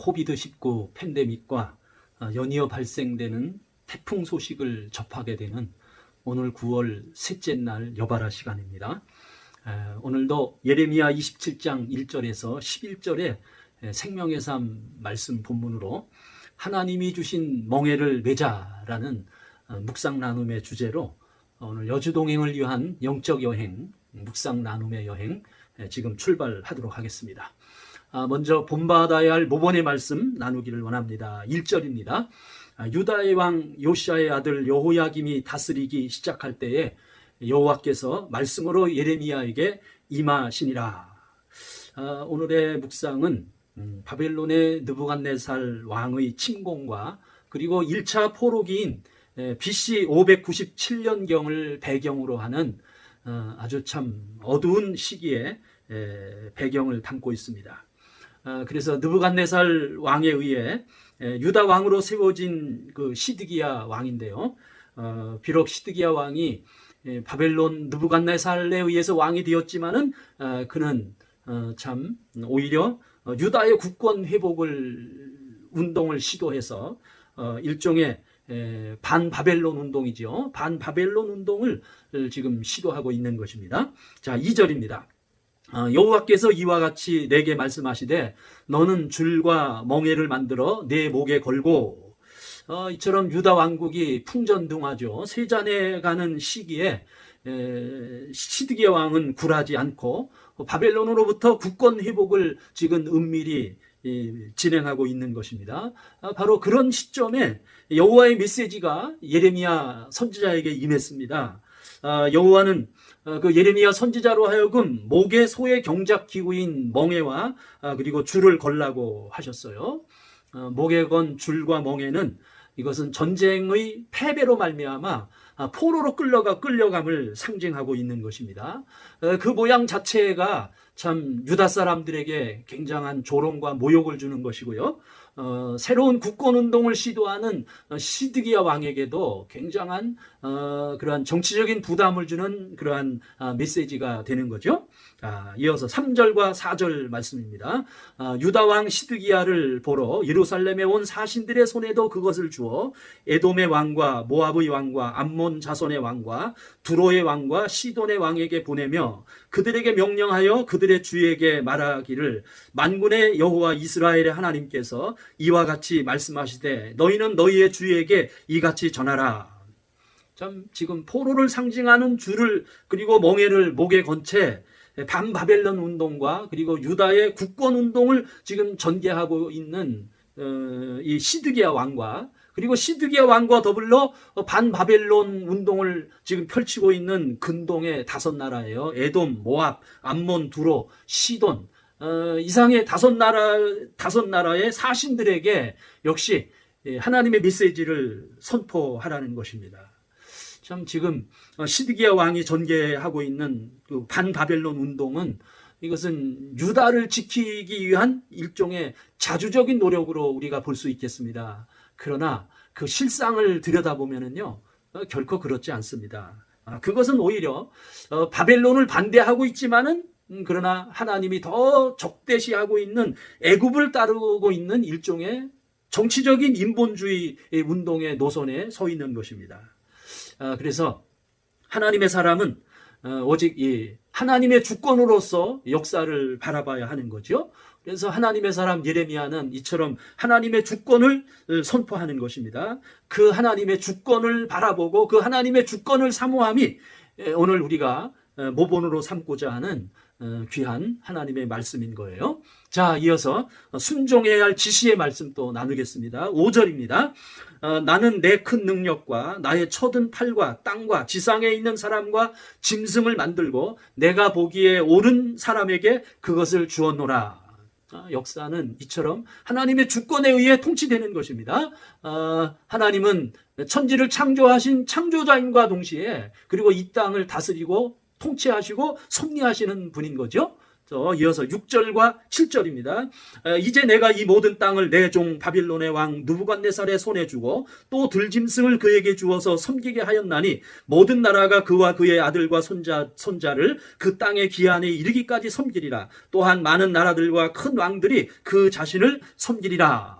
코비드19 팬데믹과 연이어 발생되는 태풍 소식을 접하게 되는 오늘 9월 셋째 날 여바라 시간입니다. 오늘도 예레미야 27장 1절에서 11절에 생명의 삶 말씀 본문으로 하나님이 주신 멍에를 매자라는 묵상 나눔의 주제로 오늘 여주동행을 위한 영적 여행, 묵상 나눔의 여행 지금 출발하도록 하겠습니다. 먼저 본받아야 할 모본의 말씀 나누기를 원합니다. 1절입니다. 유다의 왕 요시아의 아들 여호야김이 다스리기 시작할 때에 여호와께서 말씀으로 예레미야에게 임하시니라. 오늘의 묵상은 바벨론의 느부갓네살 왕의 침공과 그리고 1차 포로기인 BC 597년경을 배경으로 하는 아주 참 어두운 시기에 배경을 담고 있습니다. 그래서 느부갓네살 왕에 의해 유다 왕으로 세워진 그 시드기야 왕인데요. 비록 시드기야 왕이 바벨론 느부갓네살에 의해서 왕이 되었지만은 그는 참 오히려 유다의 국권 회복을 운동을 시도해서 일종의 반바벨론 운동이죠. 반바벨론 운동을 지금 시도하고 있는 것입니다. 자, 2절입니다. 여호와께서 이와 같이 내게 말씀하시되 너는 줄과 멍에를 만들어 내 목에 걸고 이처럼 유다 왕국이 풍전등화죠. 세잔해 가는 시기에 시드기야 왕은 굴하지 않고 바벨론으로부터 국권 회복을 지금 은밀히 진행하고 있는 것입니다. 바로 그런 시점에 여호와의 메시지가 예레미야 선지자에게 임했습니다. 여호와는 그 예레미야 선지자로 하여금 목에 소의 경작 기구인 멍에와 그리고 줄을 걸라고 하셨어요. 목에 건 줄과 멍에는 이것은 전쟁의 패배로 말미암아 포로로 끌려감을 상징하고 있는 것입니다. 그 모양 자체가 참 유다 사람들에게 굉장한 조롱과 모욕을 주는 것이고요. 새로운 국권운동을 시도하는 시드기야 왕에게도 굉장한 그러한 정치적인 부담을 주는 그러한 메시지가 되는 거죠. 이어서 3절과 4절 말씀입니다. 유다 왕 시드기야를 보러 예루살렘에 온 사신들의 손에도 그것을 주어 에돔의 왕과 모압의 왕과 암몬 자손의 왕과 두로의 왕과 시돈의 왕에게 보내며 그들에게 명령하여 그들의 주에게 말하기를 만군의 여호와 이스라엘의 하나님께서 이와 같이 말씀하시되 너희는 너희의 주에게 이같이 전하라. 참 지금 포로를 상징하는 줄을 그리고 멍에를 목에 건 채 반바벨론 운동과 그리고 유다의 국권 운동을 지금 전개하고 있는 이 시드기야 왕과 그리고 시드기야 왕과 더불어 반바벨론 운동을 지금 펼치고 있는 근동의 5나라예요. 에돔, 모압, 암몬, 두로, 시돈 이상의 5나라의 사신들에게 역시 하나님의 메시지를 선포하라는 것입니다. 참 지금 시드기야 왕이 전개하고 있는 그 반바벨론 운동은 이것은 유다를 지키기 위한 일종의 자주적인 노력으로 우리가 볼 수 있겠습니다. 그러나 그 실상을 들여다보면은요, 결코 그렇지 않습니다. 그것은 오히려 바벨론을 반대하고 있지만은 그러나 하나님이 더 적대시하고 있는 애굽을 따르고 있는 일종의 정치적인 인본주의 운동의 노선에 서 있는 것입니다. 그래서 하나님의 사람은 오직 이 하나님의 주권으로서 역사를 바라봐야 하는 거죠. 그래서 하나님의 사람 예레미야는 이처럼 하나님의 주권을 선포하는 것입니다. 그 하나님의 주권을 바라보고 그 하나님의 주권을 사모함이 오늘 우리가 모본으로 삼고자 하는 귀한 하나님의 말씀인 거예요. 자, 이어서 순종해야 할 지시의 말씀 또 나누겠습니다. 5절입니다. 나는 내 큰 능력과 나의 쳐든 팔과 땅과 지상에 있는 사람과 짐승을 만들고 내가 보기에 옳은 사람에게 그것을 주었노라. 역사는 이처럼 하나님의 주권에 의해 통치되는 것입니다. 하나님은 천지를 창조하신 창조자인과 동시에 그리고 이 땅을 다스리고 통치하시고 섭리하시는 분인 거죠. 이어서 6절과 7절입니다. 이제 내가 이 모든 땅을 내 종 바빌론의 왕 느부갓네살의 손에 주고 또 들짐승을 그에게 주어서 섬기게 하였나니 모든 나라가 그와 그의 아들과 손자를 그 땅의 기한에 이르기까지 섬기리라. 또한 많은 나라들과 큰 왕들이 그 자신을 섬기리라.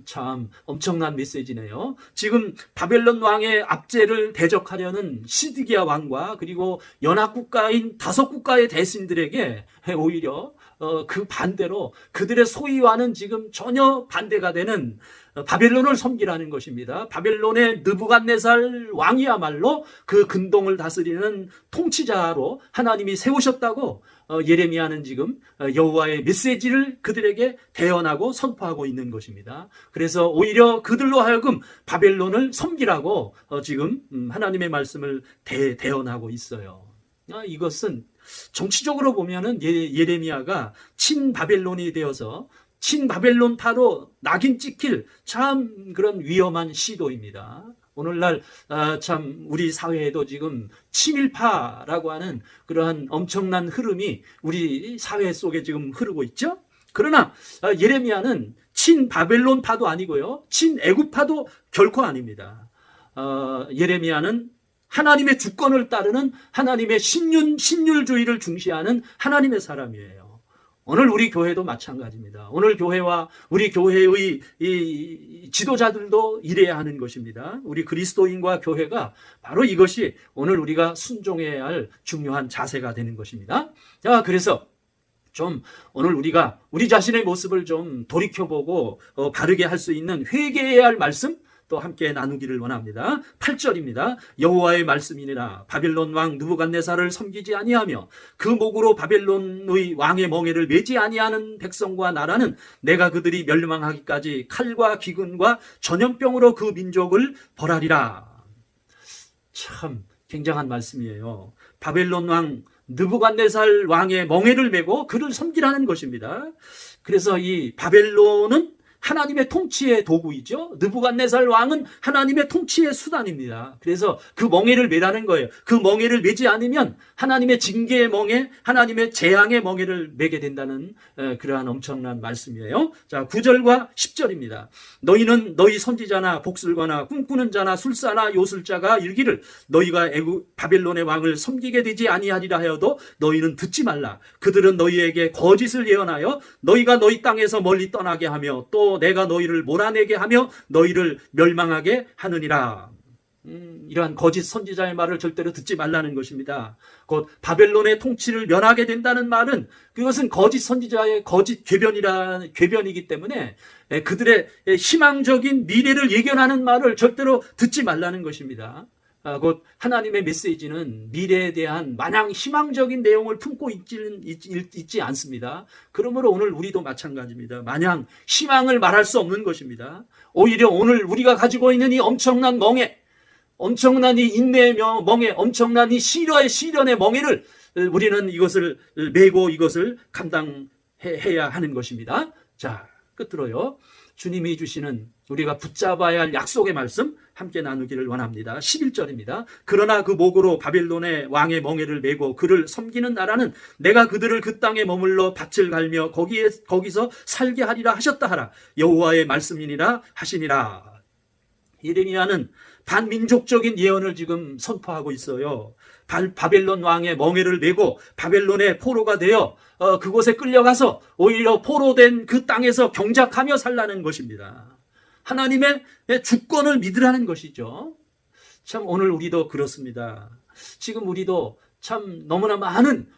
참 엄청난 메시지네요. 지금 바벨론 왕의 압제를 대적하려는 시드기야 왕과 그리고 연합국가인 5국가의 대신들에게 오히려 그 반대로 그들의 소위와는 지금 전혀 반대가 되는 바벨론을 섬기라는 것입니다. 바벨론의 느부갓네살 왕이야말로 그 근동을 다스리는 통치자로 하나님이 세우셨다고 예레미야는 지금 여호와의 메시지를 그들에게 대언하고 선포하고 있는 것입니다. 그래서 오히려 그들로 하여금 바벨론을 섬기라고 지금 하나님의 말씀을 대언하고 있어요. 이것은 정치적으로 보면은 예레미야가 친바벨론이 되어서 친바벨론파로 낙인 찍힐 참 그런 위험한 시도입니다. 오늘날 참 우리 사회에도 지금 친일파라고 하는 그러한 엄청난 흐름이 우리 사회 속에 지금 흐르고 있죠. 그러나 예레미야는 친바벨론파도 아니고요, 친애굽파도 결코 아닙니다. 예레미야는 하나님의 주권을 따르는 하나님의 신율주의를 중시하는 하나님의 사람이에요. 오늘 우리 교회도 마찬가지입니다. 오늘 교회와 우리 교회의 이 지도자들도 이래야 하는 것입니다. 우리 그리스도인과 교회가 바로 이것이 오늘 우리가 순종해야 할 중요한 자세가 되는 것입니다. 자, 그래서 좀 오늘 우리가 우리 자신의 모습을 좀 돌이켜보고 바르게 할 수 있는 회개해야 할 말씀 또 함께 나누기를 원합니다. 8절입니다. 여호와의 말씀이니라 바벨론 왕 느부갓네살을 섬기지 아니하며 그 목으로 바벨론의 왕의 멍에를 매지 아니하는 백성과 나라는 내가 그들이 멸망하기까지 칼과 기근과 전염병으로 그 민족을 벌하리라. 참 굉장한 말씀이에요. 바벨론 왕 느부갓네살 왕의 멍에를 메고 그를 섬기라는 것입니다. 그래서 이 바벨론은 하나님의 통치의 도구이죠. 느부갓네살 왕은 하나님의 통치의 수단입니다. 그래서 그 멍에를 매라는 거예요. 그 멍에를 매지 않으면 하나님의 징계의 멍에, 하나님의 재앙의 멍에를 매게 된다는 그러한 엄청난 말씀이에요. 자, 9절과 10절입니다. 너희는 너희 선지자나 복술거나 꿈꾸는 자나 술사나 요술자가 일기를 너희가 바벨론의 왕을 섬기게 되지 아니하리라 하여도 너희는 듣지 말라. 그들은 너희에게 거짓을 예언하여 너희가 너희 땅에서 멀리 떠나게 하며 또 내가 너희를 몰아내게 하며 너희를 멸망하게 하느니라. 이러한 거짓 선지자의 말을 절대로 듣지 말라는 것입니다. 곧 바벨론의 통치를 면하게 된다는 말은 그것은 거짓 선지자의 거짓 궤변이기 때문에 그들의 희망적인 미래를 예견하는 말을 절대로 듣지 말라는 것입니다. 곧 하나님의 메시지는 미래에 대한 마냥 희망적인 내용을 품고 있지 않습니다. 그러므로 오늘 우리도 마찬가지입니다. 마냥 희망을 말할 수 없는 것입니다. 오히려 오늘 우리가 가지고 있는 이 엄청난 멍에, 엄청난 이 인내의 멍에, 엄청난 이 시련의 멍에를 우리는 이것을 메고 이것을 감당해야 하는 것입니다. 자, 끝으로요. 주님이 주시는 우리가 붙잡아야 할 약속의 말씀 함께 나누기를 원합니다. 11절입니다. 그러나 그 목으로 바벨론의 왕의 멍에를 메고 그를 섬기는 나라는 내가 그들을 그 땅에 머물러 밭을 갈며 거기서 살게 하리라 하셨다 하라. 여호와의 말씀이니라 하시니라. 예레미야는 반민족적인 예언을 지금 선포하고 있어요. 바벨론 왕의 멍에를 메고 바벨론의 포로가 되어 그곳에 끌려가서 오히려 포로된 그 땅에서 경작하며 살라는 것입니다. 하나님의 주권을 믿으라는 것이죠. 참 오늘 우리도 그렇습니다. 지금 우리도 참 너무나 많은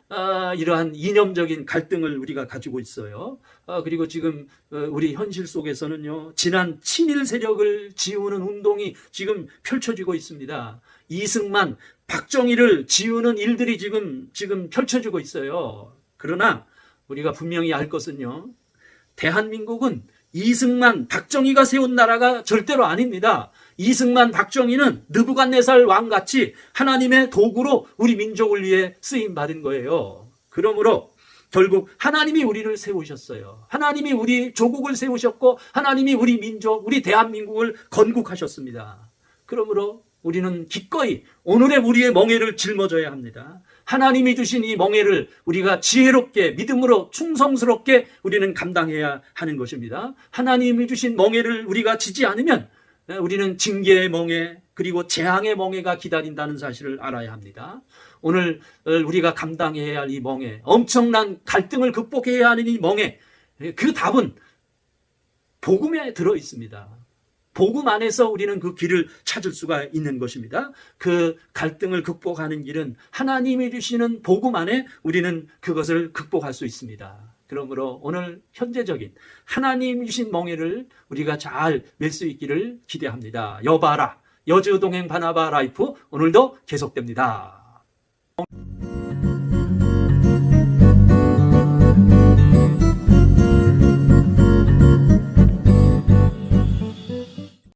이러한 이념적인 갈등을 우리가 가지고 있어요. 그리고 지금 우리 현실 속에서는요, 지난 친일 세력을 지우는 운동이 지금 펼쳐지고 있습니다. 이승만, 박정희를 지우는 일들이 지금 펼쳐지고 있어요. 그러나 우리가 분명히 알 것은요, 대한민국은 이승만, 박정희가 세운 나라가 절대로 아닙니다. 이승만, 박정희는 느부갓네살 왕같이 하나님의 도구로 우리 민족을 위해 쓰임받은 거예요. 그러므로 결국 하나님이 우리를 세우셨어요. 하나님이 우리 조국을 세우셨고 하나님이 우리 민족, 우리 대한민국을 건국하셨습니다. 그러므로 우리는 기꺼이 오늘의 우리의 멍에를 짊어져야 합니다. 하나님이 주신 이 멍에를 우리가 지혜롭게 믿음으로 충성스럽게 우리는 감당해야 하는 것입니다. 하나님이 주신 멍에를 우리가 지지 않으면 우리는 징계의 멍에 그리고 재앙의 멍에가 기다린다는 사실을 알아야 합니다. 오늘 우리가 감당해야 할 이 멍에, 엄청난 갈등을 극복해야 하는 이 멍에, 그 답은 복음에 들어 있습니다. 복음 안에서 우리는 그 길을 찾을 수가 있는 것입니다. 그 갈등을 극복하는 길은 하나님이 주시는 복음 안에 우리는 그것을 극복할 수 있습니다. 그러므로 오늘 현재적인 하나님 주신 멍에를 우리가 잘 맬 수 있기를 기대합니다. 여바라, 여주동행 바나바 라이프 오늘도 계속됩니다.